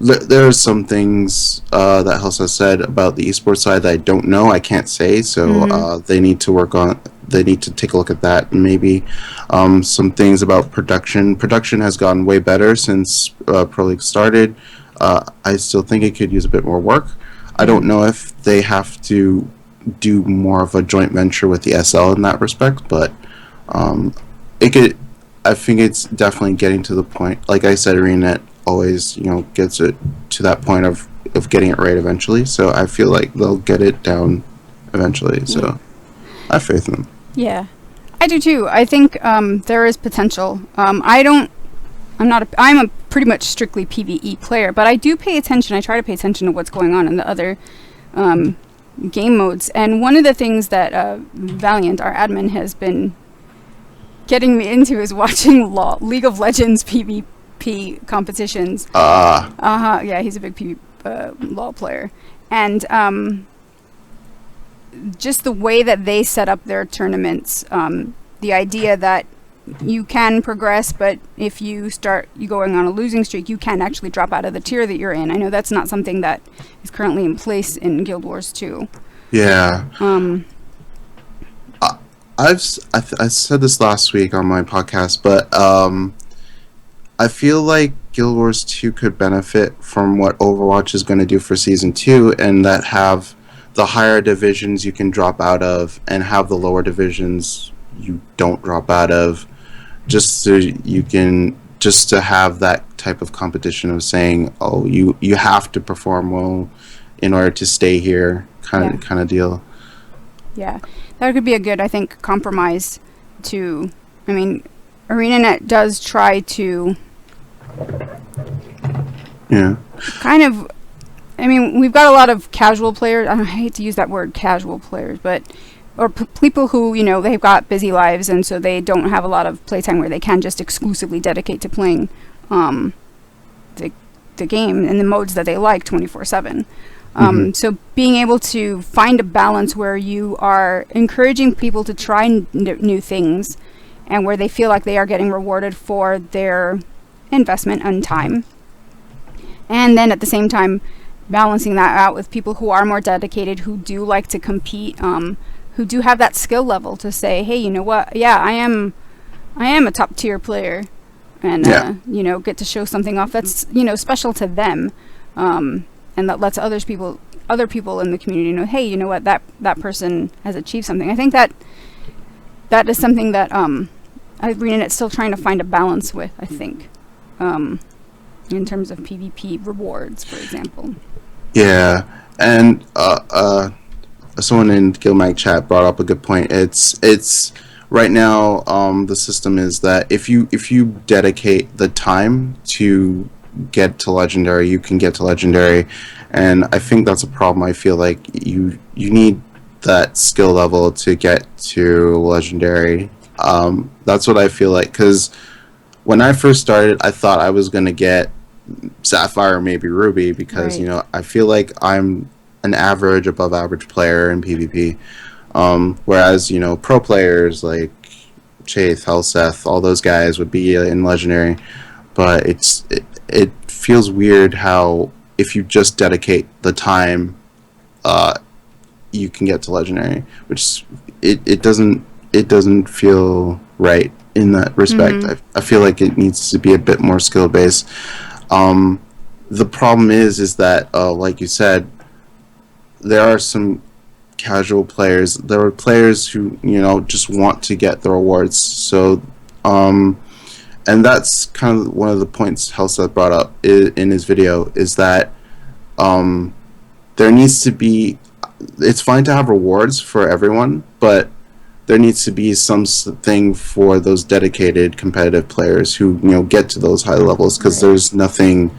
there are some things that Helsa said about the esports side that I don't know. I can't say. So they need to work on. They need to take a look at that, and maybe some things about production. Production has gotten way better since Pro League started. I still think it could use a bit more work. I don't know if they have to do more of a joint venture with the SL in that respect, but it could. I think it's definitely getting to the point. Like I said, ArenaNet always, gets it to that point of getting it right eventually. So I feel like they'll get it down eventually. So I have faith in them. Yeah, I do too. I think there is potential. I'm a pretty much strictly PvE player, but I do pay attention. I try to pay attention to what's going on in the other game modes. And one of the things that Valiant, our admin, has been getting me into is watching League of Legends PvP competitions. Yeah, he's a big LoL player. And just the way that they set up their tournaments, the idea that you can progress, but if you start going on a losing streak, you can actually drop out of the tier that you're in. I know that's not something that is currently in place in Guild Wars 2. Yeah. I said this last week on my podcast, but I feel like Guild Wars 2 could benefit from what Overwatch is going to do for Season 2, and that have the higher divisions you can drop out of and have the lower divisions you don't drop out of, just so to have that type of competition of saying, oh, you have to perform well in order to stay here, kind of deal. Yeah, that could be a good, I think, compromise to. I mean, ArenaNet does try to. Yeah. Kind of. I mean, we've got a lot of casual players. I hate to use that word, casual players, but or people who, they've got busy lives, and so they don't have a lot of playtime where they can just exclusively dedicate to playing the game and the modes that they like 24/7. So being able to find a balance where you are encouraging people to try new things, and where they feel like they are getting rewarded for their investment and time, and then at the same time balancing that out with people who are more dedicated, who do like to compete, who do have that skill level to say, hey, you know what? Yeah, I am a top tier player, and get to show something off that's special to them, and that lets other people in the community know, hey, you know what? That person has achieved something. I think that is something that ArenaNet's still trying to find a balance with. I think, in terms of PvP rewards, for example. Yeah, and someone in GuildMag chat brought up a good point. It's right now the system is that if you dedicate the time to get to legendary, you can get to legendary, and I think that's a problem. I feel like you need that skill level to get to legendary. That's what I feel like, because when I first started, I thought I was going to get Sapphire or maybe Ruby, because right. I feel like I'm an average, above average player in PvP, whereas pro players like Chaith, Helseth, all those guys would be in legendary. But it feels weird how if you just dedicate the time, you can get to legendary, which it doesn't feel right in that respect. I feel like it needs to be a bit more skill based. The problem is that like you said, there are some casual players. There are players who just want to get the rewards. So and that's kind of one of the points Helseth brought up in his video, is that there needs to be. It's fine to have rewards for everyone, but there needs to be something for those dedicated competitive players who get to those high levels, because there's nothing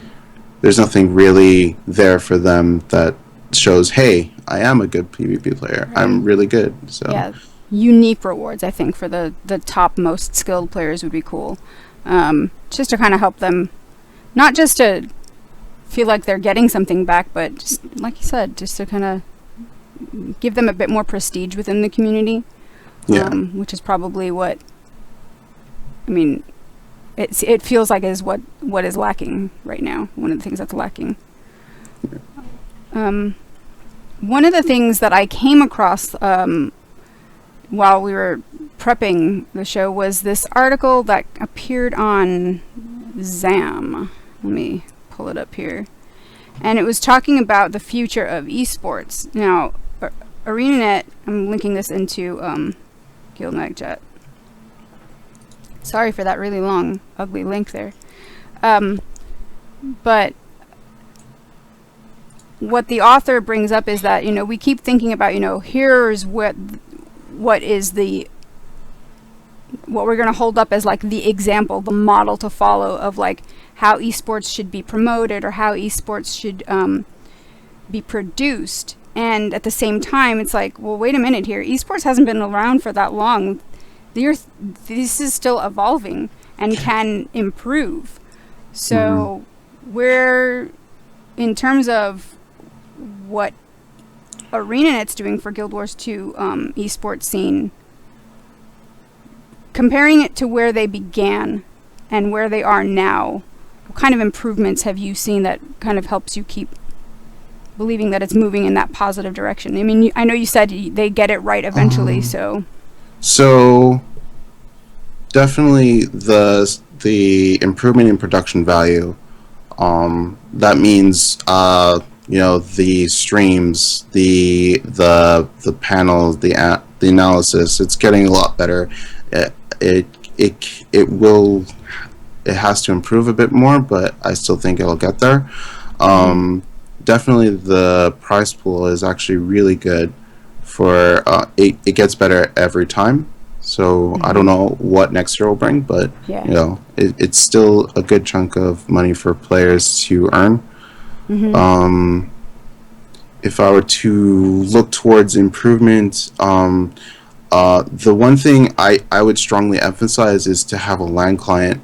really there for them that shows, hey, I am a good PvP player. Right. I'm really good. So yeah, unique rewards, I think, for the top most skilled players would be cool, just to kind of help them, not just to feel like they're getting something back, but just like you said, just to kind of give them a bit more prestige within the community. Yeah. Which is probably what, I mean, it feels like is what is lacking right now. One of the things that's lacking. One of the things that I came across while we were prepping the show was this article that appeared on ZAM. Let me pull it up here. And it was talking about the future of esports. Now, ArenaNet, I'm linking this into GuildMag chat. Sorry for that really long, ugly link there. But what the author brings up is that, we keep thinking about, here's what what we're going to hold up as like the example, the model to follow of like how esports should be promoted or how esports should be produced. And at the same time, it's like, well, wait a minute here. Esports hasn't been around for that long. This is still evolving and can improve. So we're, in terms of what ArenaNet's doing for Guild Wars 2 esports scene, comparing it to where they began and where they are now, what kind of improvements have you seen that kind of helps you keep believing that it's moving in that positive direction? I mean, I know you said they get it right eventually, so definitely the improvement in production value. That means the streams, the panels, the analysis. It's getting a lot better. It has to improve a bit more, but I still think it'll get there. Definitely the prize pool is actually really good for it gets better every time. So I don't know what next year will bring, but it's still a good chunk of money for players to earn. If I were to look towards improvement, the one thing I would strongly emphasize is to have a LAN client,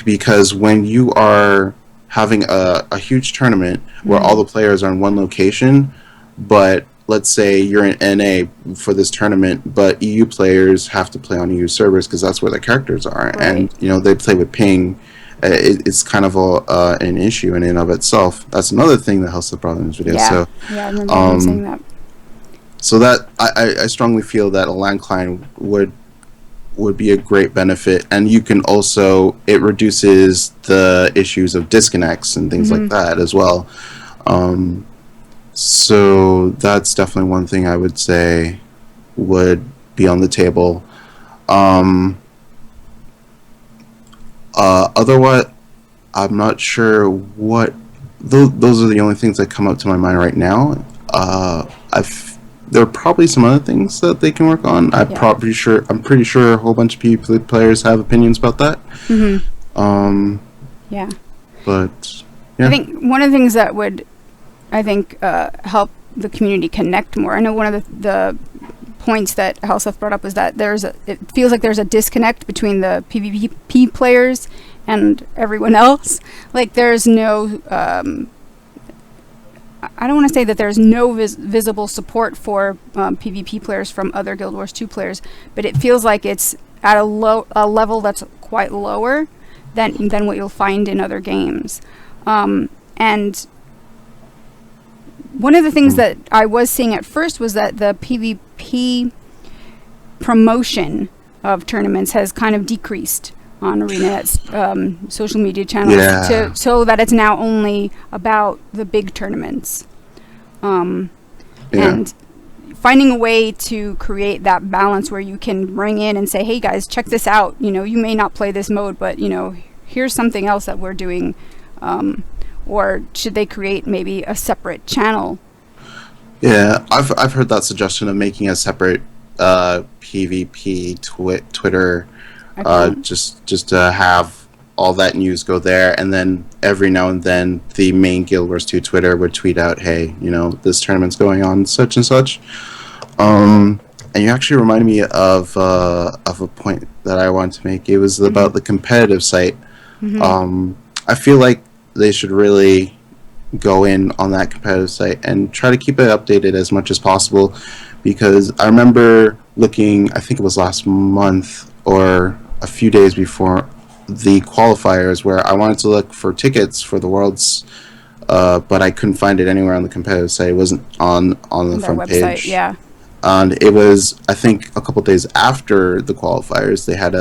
because when you are having a huge tournament where all the players are in one location, but let's say you're in NA for this tournament, but EU players have to play on EU servers because that's where their characters are, and they play with ping. It's kind of an issue in and of itself. That's another thing that House brought in this video. I remember him saying that. So that I strongly feel that a LAN client would be a great benefit, and you can also, it reduces the issues of disconnects and things like that as well. So that's definitely one thing I would say would be on the table. Otherwise, I'm not sure what. Those are the only things that come up to my mind right now. There are probably some other things that they can work on. I'm pretty sure a whole bunch of PvP players have opinions about that. But I think one of the things that would, help the community connect more. I know one of the points that Halseth brought up was that it feels like there's a disconnect between the PvP players and everyone else. Like there's no, I don't want to say that there's no visible support for PvP players from other Guild Wars 2 players, but it feels like it's at a level that's quite lower than what you'll find in other games. And one of the things that I was seeing at first was that the PvP promotion of tournaments has kind of decreased on ArenaNet's social media channels so that it's now only about the big tournaments. And finding a way to create that balance where you can bring in and say, hey guys, check this out. You may not play this mode, but here's something else that we're doing. Or should they create maybe a separate channel? Yeah, I've heard that suggestion of making a separate PvP Twitter, just to have all that news go there, and then every now and then the main Guild Wars 2 Twitter would tweet out, hey, this tournament's going on, such and such. And you actually reminded me of a point that I wanted to make. It was about the competitive site. I feel like they should really go in on that competitive site and try to keep it updated as much as possible, because I remember looking, I think it was last month or a few days before the qualifiers, where I wanted to look for tickets for the Worlds, but I couldn't find it anywhere on the competitive site. It wasn't on the front website, page. And it was, I think, a couple days after the qualifiers, they had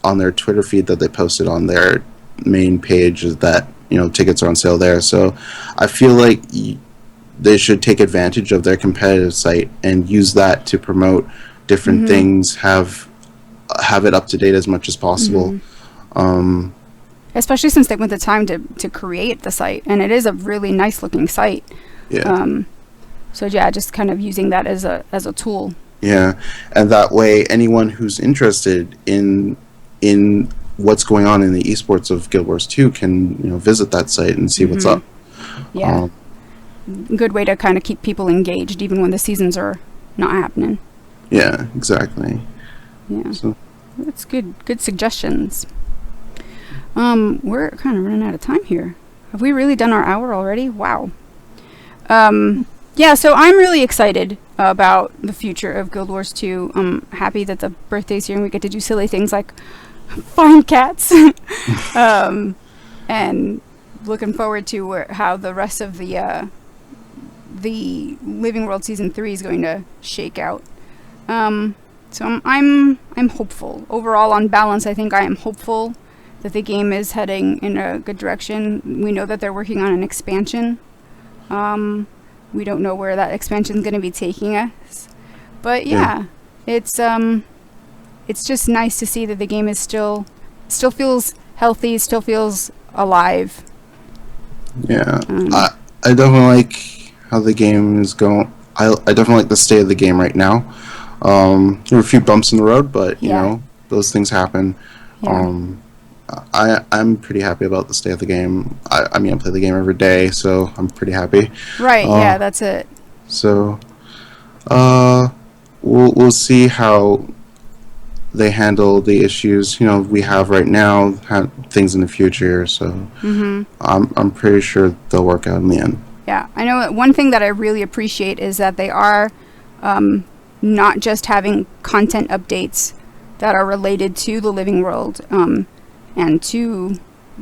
on their Twitter feed that they posted on their main page that tickets are on sale there. So I feel like they should take advantage of their competitive site and use that to promote different things, have it up to date as much as possible. Especially since they went the time to create the site, and it is a really nice looking site. So just kind of using that as a tool. Yeah, and that way, anyone who's interested in what's going on in the esports of Guild Wars 2 can visit that site and see what's up. Yeah. Good way to kind of keep people engaged even when the seasons are not happening. Yeah, exactly. Yeah. So, That's good suggestions. We're kind of running out of time here. Have we really done our hour already? Wow. Yeah, so I'm really excited about the future of Guild Wars 2. I'm happy that the birthday's here and we get to do silly things like find cats. And looking forward to how the rest of the Living World Season 3 is going to shake out. So I'm hopeful. Overall, on balance, I think I am hopeful that the game is heading in a good direction. We know that they're working on an expansion. We don't know where that expansion is going to be taking us, but yeah, it's just nice to see that the game is still feels healthy, still feels alive. Yeah, I definitely like how the game is going. I definitely like the state of the game right now. There were a few bumps in the road, but you know, those things happen. Yeah. I'm pretty happy about the state of the game. I mean, I play the game every day, so I'm pretty happy. Right. Yeah, that's it. So, we'll see how they handle the issues we have right now, things in the future. So, I'm pretty sure they'll work out in the end. Yeah, I know one thing that I really appreciate is that they are not just having content updates that are related to the living world and to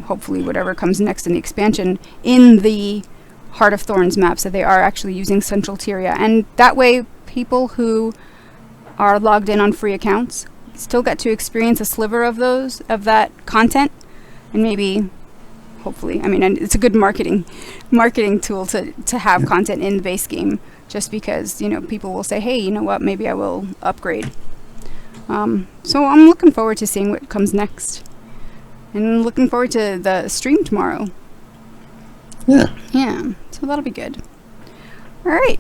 hopefully whatever comes next in the expansion in the Heart of Thorns maps, that they are actually using Central Tyria. And that way people who are logged in on free accounts still get to experience a sliver of that content, and maybe hopefully, I mean, and it's a good marketing tool to have content in the base game, just because people will say, hey, you know what, maybe I will upgrade. So I'm looking forward to seeing what comes next, and looking forward to the stream tomorrow. Yeah, so that'll be good. All right,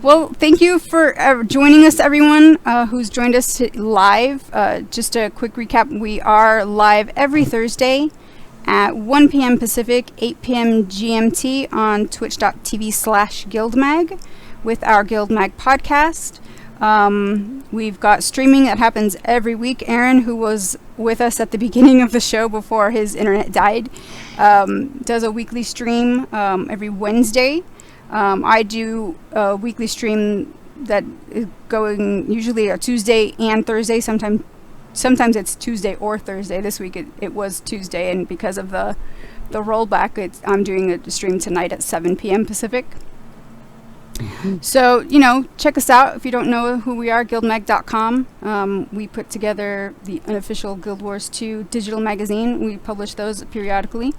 well, thank you for joining us, everyone who's joined us live. Just a quick recap, we are live every Thursday at 1 p.m. Pacific, 8 p.m. GMT on twitch.tv/GuildMag with our GuildMag podcast. We've got streaming that happens every week. Aaron, who was with us at the beginning of the show before his internet died, does a weekly stream every Wednesday. I do a weekly stream that is going usually a Tuesday and Thursday. Sometimes it's Tuesday or Thursday. This week it was Tuesday, and because of the rollback, I'm doing a stream tonight at 7 p.m. Pacific. So, check us out if you don't know who we are, guildmag.com. We put together the unofficial Guild Wars 2 digital magazine. We publish those periodically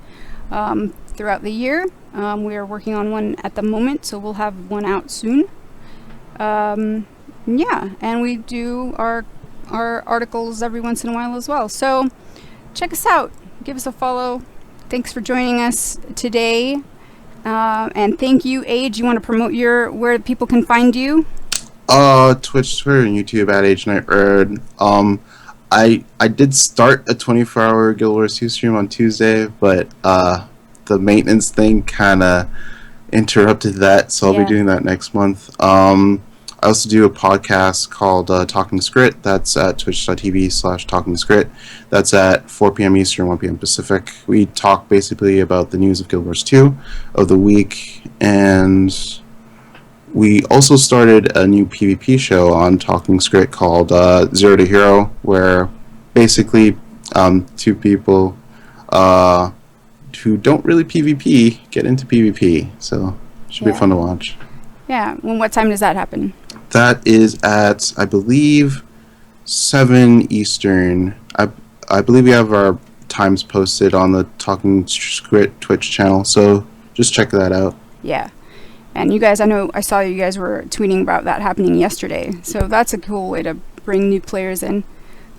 throughout the year. We are working on one at the moment, so we'll have one out soon. Yeah, and we do our articles every once in a while as well. So check us out. Give us a follow. Thanks for joining us today. And thank you, Age. You want to promote where people can find you? Twitch, Twitter, and YouTube at AgeNightRoad. I did start a 24-hour Guild Wars 2 stream on Tuesday, but the maintenance thing kind of interrupted that, so I'll be doing that next month. I also do a podcast called Talking Script. That's at twitch.tv/TalkingScript. That's at 4 p.m. Eastern, 1 p.m. Pacific. We talk basically about the news of Guild Wars 2 of the week, and we also started a new PvP show on Talking Script called Zero to Hero, where basically two people who don't really PvP get into PvP. So it should be fun to watch. Yeah. Well, what time does that happen? That is at, I believe, 7 Eastern. I believe we have our times posted on the Talking Script Twitch channel, so just check that out. Yeah. And you guys, I saw you guys were tweeting about that happening yesterday, so that's a cool way to bring new players in.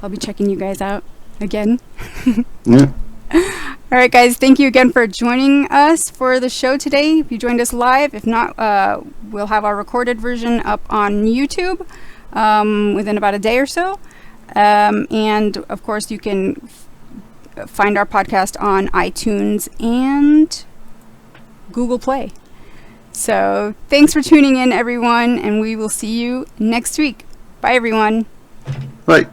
I'll be checking you guys out again. Yeah. All right, guys, thank you again for joining us for the show today. If you joined us live, if not, we'll have our recorded version up on YouTube. within about a day or so. And of course, you can find our podcast on iTunes and Google Play. So thanks for tuning in, everyone, and we will see you next week. Bye, everyone. Right.